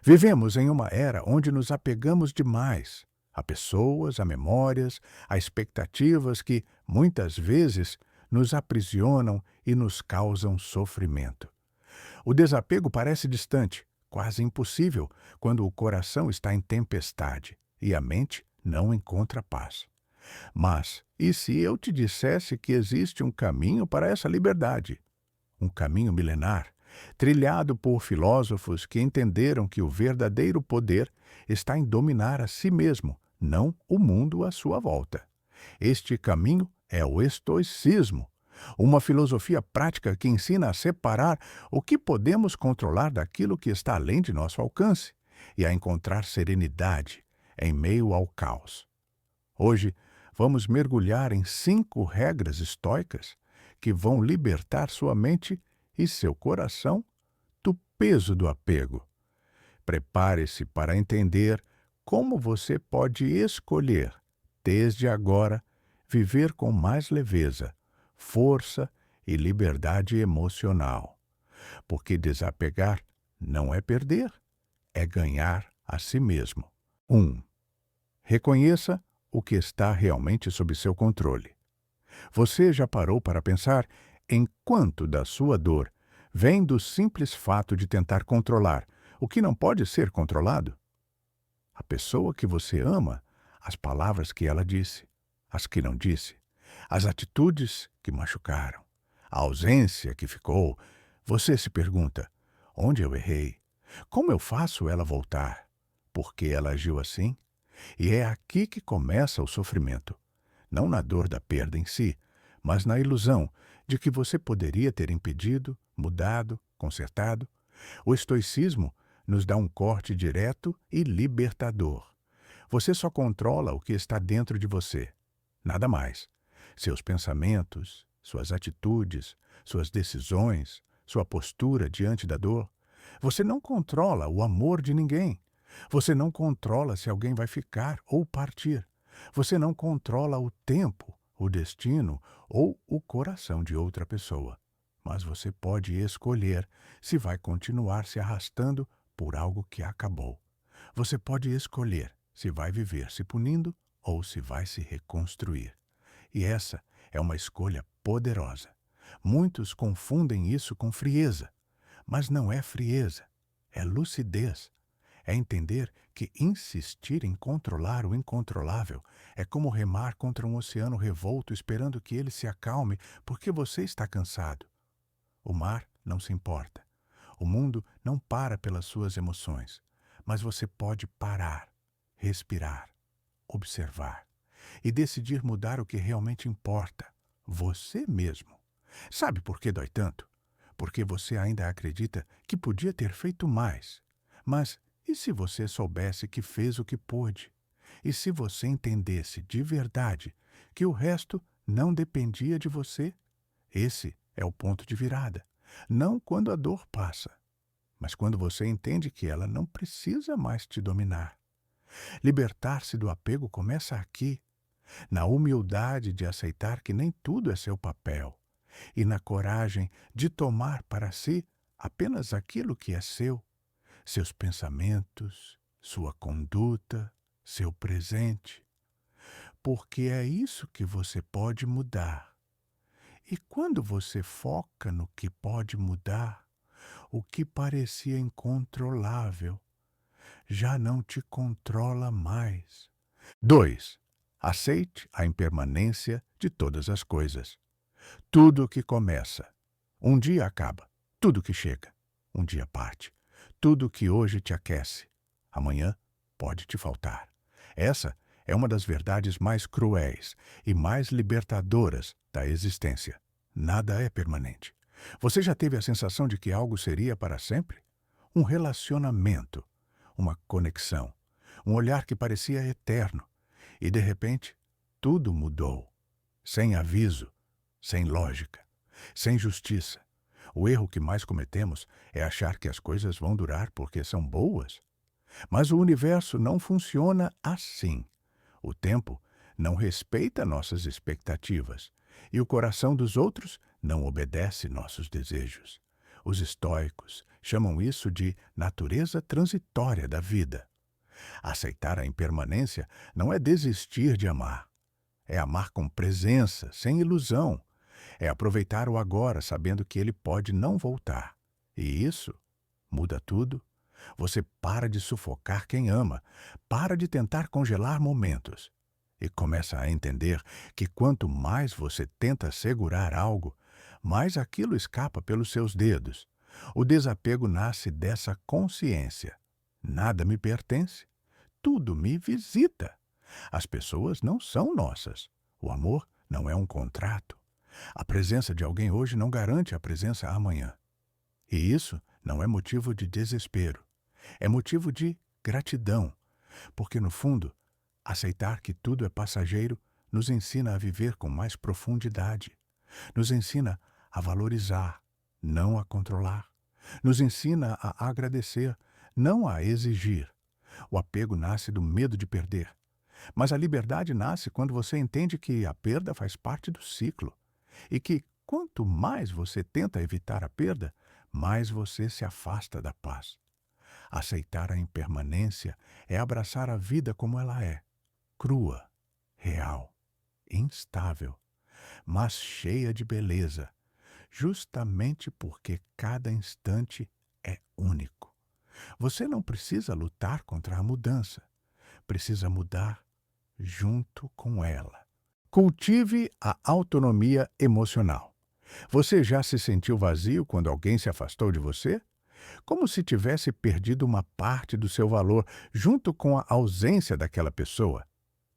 Vivemos em uma era onde nos apegamos demais a pessoas, a memórias, a expectativas que, muitas vezes, nos aprisionam e nos causam sofrimento. O desapego parece distante, quase impossível, quando o coração está em tempestade e a mente não encontra paz. Mas, e se eu te dissesse que existe um caminho para essa liberdade? Um caminho milenar, trilhado por filósofos que entenderam que o verdadeiro poder está em dominar a si mesmo, não o mundo à sua volta. Este caminho é o estoicismo, uma filosofia prática que ensina a separar o que podemos controlar daquilo que está além de nosso alcance e a encontrar serenidade em meio ao caos. Hoje, vamos mergulhar em 5 regras estoicas que vão libertar sua mente e seu coração do peso do apego. Prepare-se para entender como você pode escolher, desde agora, viver com mais leveza, força e liberdade emocional. Porque desapegar não é perder, é ganhar a si mesmo. 1. Reconheça o que está realmente sob seu controle. Você já parou para pensar em quanto da sua dor vem do simples fato de tentar controlar o que não pode ser controlado? A pessoa que você ama, as palavras que ela disse, as que não disse, as atitudes que machucaram, a ausência que ficou. Você se pergunta: onde eu errei? Como eu faço ela voltar? Por que ela agiu assim? E é aqui que começa o sofrimento. Não na dor da perda em si, mas na ilusão de que você poderia ter impedido, mudado, consertado. O estoicismo nos dá um corte direto e libertador. Você só controla o que está dentro de você. Nada mais. Seus pensamentos, suas atitudes, suas decisões, sua postura diante da dor. Você não controla o amor de ninguém. Você não controla se alguém vai ficar ou partir. Você não controla o tempo, o destino ou o coração de outra pessoa. Mas você pode escolher se vai continuar se arrastando por algo que acabou. Você pode escolher se vai viver se punindo ou se vai se reconstruir. E essa é uma escolha poderosa. Muitos confundem isso com frieza, mas não é frieza, é lucidez. É entender que insistir em controlar o incontrolável é como remar contra um oceano revolto esperando que ele se acalme porque você está cansado. O mar não se importa. O mundo não para pelas suas emoções. Mas você pode parar, respirar, observar e decidir mudar o que realmente importa, você mesmo. Sabe por que dói tanto? Porque você ainda acredita que podia ter feito mais. Mas e se você soubesse que fez o que pôde? E se você entendesse de verdade que o resto não dependia de você? Esse é o ponto de virada. Não quando a dor passa, mas quando você entende que ela não precisa mais te dominar. Libertar-se do apego começa aqui, na humildade de aceitar que nem tudo é seu papel e na coragem de tomar para si apenas aquilo que é seu. Seus pensamentos, sua conduta, seu presente, porque é isso que você pode mudar. E quando você foca no que pode mudar, o que parecia incontrolável já não te controla mais. 2. Aceite a impermanência de todas as coisas. Tudo que começa, um dia acaba. Tudo que chega, um dia parte. Tudo que hoje te aquece, amanhã pode te faltar. Essa é uma das verdades mais cruéis e mais libertadoras da existência. Nada é permanente. Você já teve a sensação de que algo seria para sempre? Um relacionamento, uma conexão, um olhar que parecia eterno. E, de repente, tudo mudou. Sem aviso, sem lógica, sem justiça. O erro que mais cometemos é achar que as coisas vão durar porque são boas. Mas o universo não funciona assim. O tempo não respeita nossas expectativas e o coração dos outros não obedece nossos desejos. Os estoicos chamam isso de natureza transitória da vida. Aceitar a impermanência não é desistir de amar. É amar com presença, sem ilusão. É aproveitar o agora, sabendo que ele pode não voltar. E isso muda tudo. Você para de sufocar quem ama, para de tentar congelar momentos e começa a entender que quanto mais você tenta segurar algo, mais aquilo escapa pelos seus dedos. O desapego nasce dessa consciência. Nada me pertence, tudo me visita. As pessoas não são nossas. O amor não é um contrato. A presença de alguém hoje não garante a presença amanhã. E isso não é motivo de desespero. É motivo de gratidão, porque, no fundo, aceitar que tudo é passageiro nos ensina a viver com mais profundidade, nos ensina a valorizar, não a controlar, nos ensina a agradecer, não a exigir. O apego nasce do medo de perder, mas a liberdade nasce quando você entende que a perda faz parte do ciclo e que, quanto mais você tenta evitar a perda, mais você se afasta da paz. Aceitar a impermanência é abraçar a vida como ela é, crua, real, instável, mas cheia de beleza, justamente porque cada instante é único. Você não precisa lutar contra a mudança, precisa mudar junto com ela. Cultive a autonomia emocional. Você já se sentiu vazio quando alguém se afastou de você? Como se tivesse perdido uma parte do seu valor junto com a ausência daquela pessoa.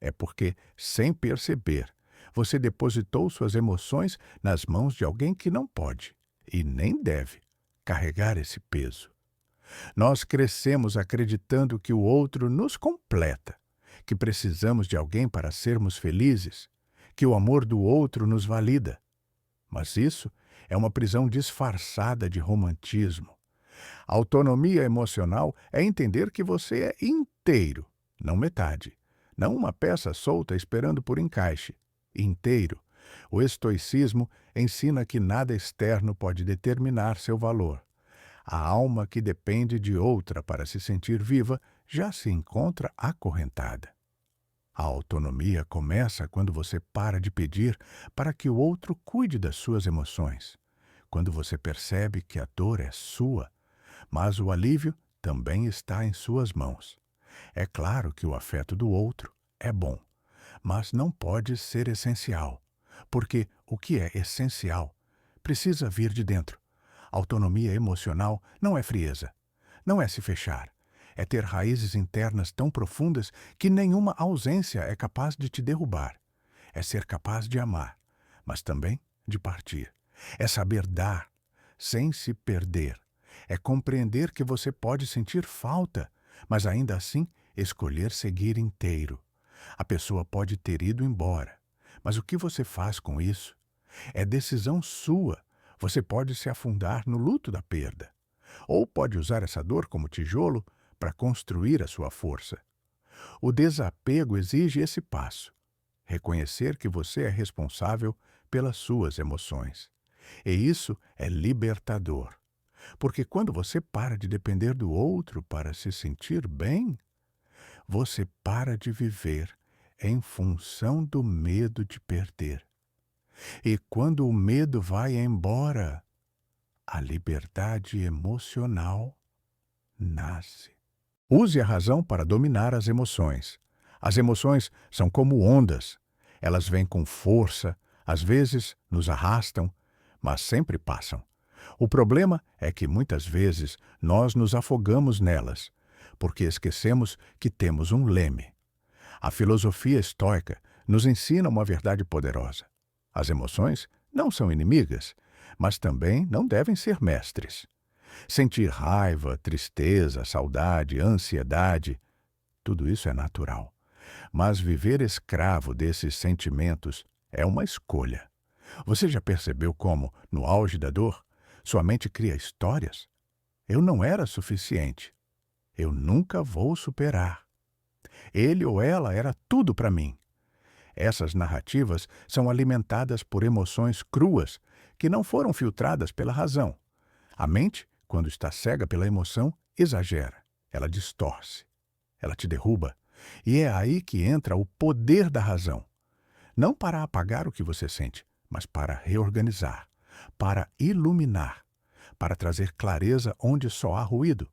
É porque, sem perceber, você depositou suas emoções nas mãos de alguém que não pode, e nem deve, carregar esse peso. Nós crescemos acreditando que o outro nos completa, que precisamos de alguém para sermos felizes, que o amor do outro nos valida. Mas isso é uma prisão disfarçada de romantismo. A autonomia emocional é entender que você é inteiro, não metade. Não uma peça solta esperando por encaixe. Inteiro. O estoicismo ensina que nada externo pode determinar seu valor. A alma que depende de outra para se sentir viva já se encontra acorrentada. A autonomia começa quando você para de pedir para que o outro cuide das suas emoções. Quando você percebe que a dor é sua, mas o alívio também está em suas mãos. É claro que o afeto do outro é bom, mas não pode ser essencial, porque o que é essencial precisa vir de dentro. Autonomia emocional não é frieza, não é se fechar, é ter raízes internas tão profundas que nenhuma ausência é capaz de te derrubar. É ser capaz de amar, mas também de partir. É saber dar, sem se perder. É compreender que você pode sentir falta, mas ainda assim escolher seguir inteiro. A pessoa pode ter ido embora, mas o que você faz com isso? É decisão sua. Você pode se afundar no luto da perda, ou pode usar essa dor como tijolo para construir a sua força. O desapego exige esse passo. Reconhecer que você é responsável pelas suas emoções. E isso é libertador. Porque quando você para de depender do outro para se sentir bem, você para de viver em função do medo de perder. E quando o medo vai embora, a liberdade emocional nasce. Use a razão para dominar as emoções. As emoções são como ondas. Elas vêm com força, às vezes nos arrastam, mas sempre passam. O problema é que muitas vezes nós nos afogamos nelas, porque esquecemos que temos um leme. A filosofia estoica nos ensina uma verdade poderosa. As emoções não são inimigas, mas também não devem ser mestres. Sentir raiva, tristeza, saudade, ansiedade, tudo isso é natural. Mas viver escravo desses sentimentos é uma escolha. Você já percebeu como, no auge da dor, sua mente cria histórias? Eu não era suficiente. Eu nunca vou superar. Ele ou ela era tudo para mim. Essas narrativas são alimentadas por emoções cruas que não foram filtradas pela razão. A mente, quando está cega pela emoção, exagera, ela distorce, ela te derruba. E é aí que entra o poder da razão. Não para apagar o que você sente, mas para reorganizar, para iluminar, para trazer clareza onde só há ruído.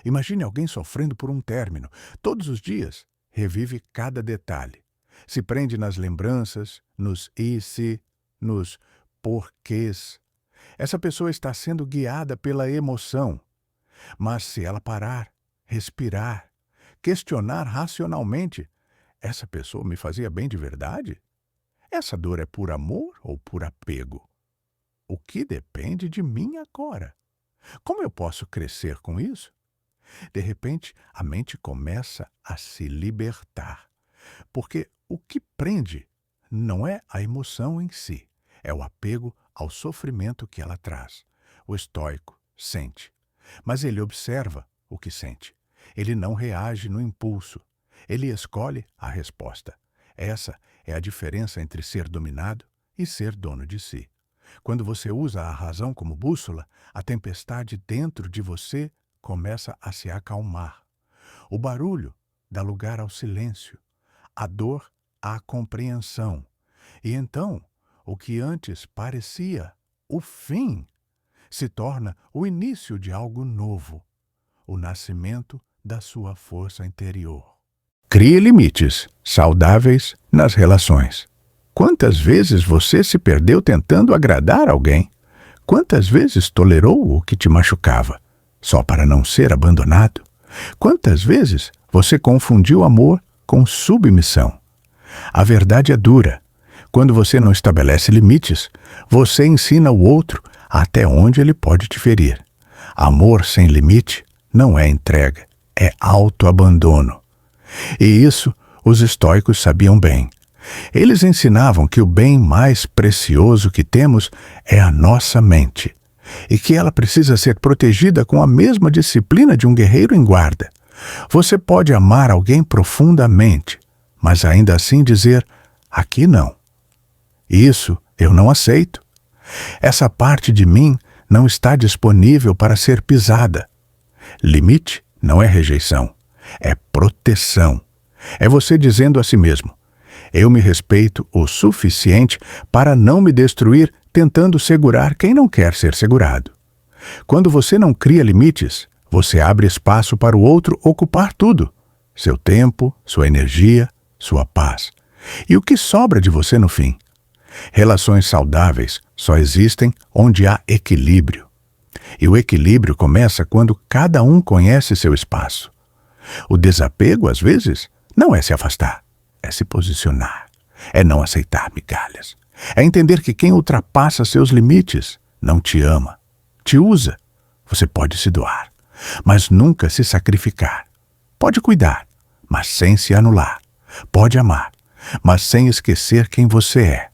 Imagine alguém sofrendo por um término. Todos os dias, revive cada detalhe. Se prende nas lembranças, nos e se, nos porquês. Essa pessoa está sendo guiada pela emoção. Mas se ela parar, respirar, questionar racionalmente, essa pessoa me fazia bem de verdade? Essa dor é por amor ou por apego? O que depende de mim agora? Como eu posso crescer com isso? De repente, a mente começa a se libertar. Porque o que prende não é a emoção em si, é o apego ao sofrimento que ela traz. O estoico sente, mas ele observa o que sente. Ele não reage no impulso. Ele escolhe a resposta. Essa é a diferença entre ser dominado e ser dono de si. Quando você usa a razão como bússola, a tempestade dentro de você começa a se acalmar. O barulho dá lugar ao silêncio, a dor à compreensão. E então, o que antes parecia o fim se torna o início de algo novo, o nascimento da sua força interior. Crie limites saudáveis nas relações. Quantas vezes você se perdeu tentando agradar alguém? Quantas vezes tolerou o que te machucava, só para não ser abandonado? Quantas vezes você confundiu amor com submissão? A verdade é dura. Quando você não estabelece limites, você ensina o outro até onde ele pode te ferir. Amor sem limite não é entrega, é autoabandono. E isso os estoicos sabiam bem. Eles ensinavam que o bem mais precioso que temos é a nossa mente, e que ela precisa ser protegida com a mesma disciplina de um guerreiro em guarda. Você pode amar alguém profundamente, mas ainda assim dizer, aqui não. Isso eu não aceito. Essa parte de mim não está disponível para ser pisada. Limite não é rejeição, é proteção. É você dizendo a si mesmo, eu me respeito o suficiente para não me destruir tentando segurar quem não quer ser segurado. Quando você não cria limites, você abre espaço para o outro ocupar tudo. Seu tempo, sua energia, sua paz. E o que sobra de você no fim? Relações saudáveis só existem onde há equilíbrio. E o equilíbrio começa quando cada um conhece seu espaço. O desapego, às vezes, não é se afastar, é se posicionar, é não aceitar migalhas, é entender que quem ultrapassa seus limites não te ama, te usa. Você pode se doar, mas nunca se sacrificar. Pode cuidar, mas sem se anular. Pode amar, mas sem esquecer quem você é.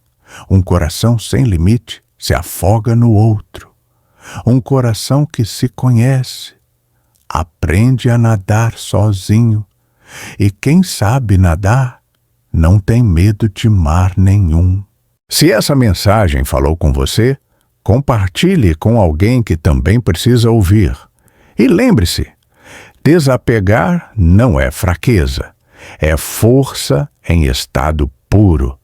Um coração sem limite se afoga no outro. Um coração que se conhece aprende a nadar sozinho. E quem sabe nadar não tem medo de mar nenhum. Se essa mensagem falou com você, compartilhe com alguém que também precisa ouvir. E lembre-se, desapegar não é fraqueza, é força em estado puro.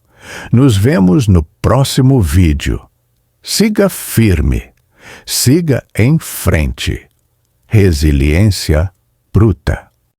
Nos vemos no próximo vídeo. Siga firme, siga em frente. Resiliência bruta.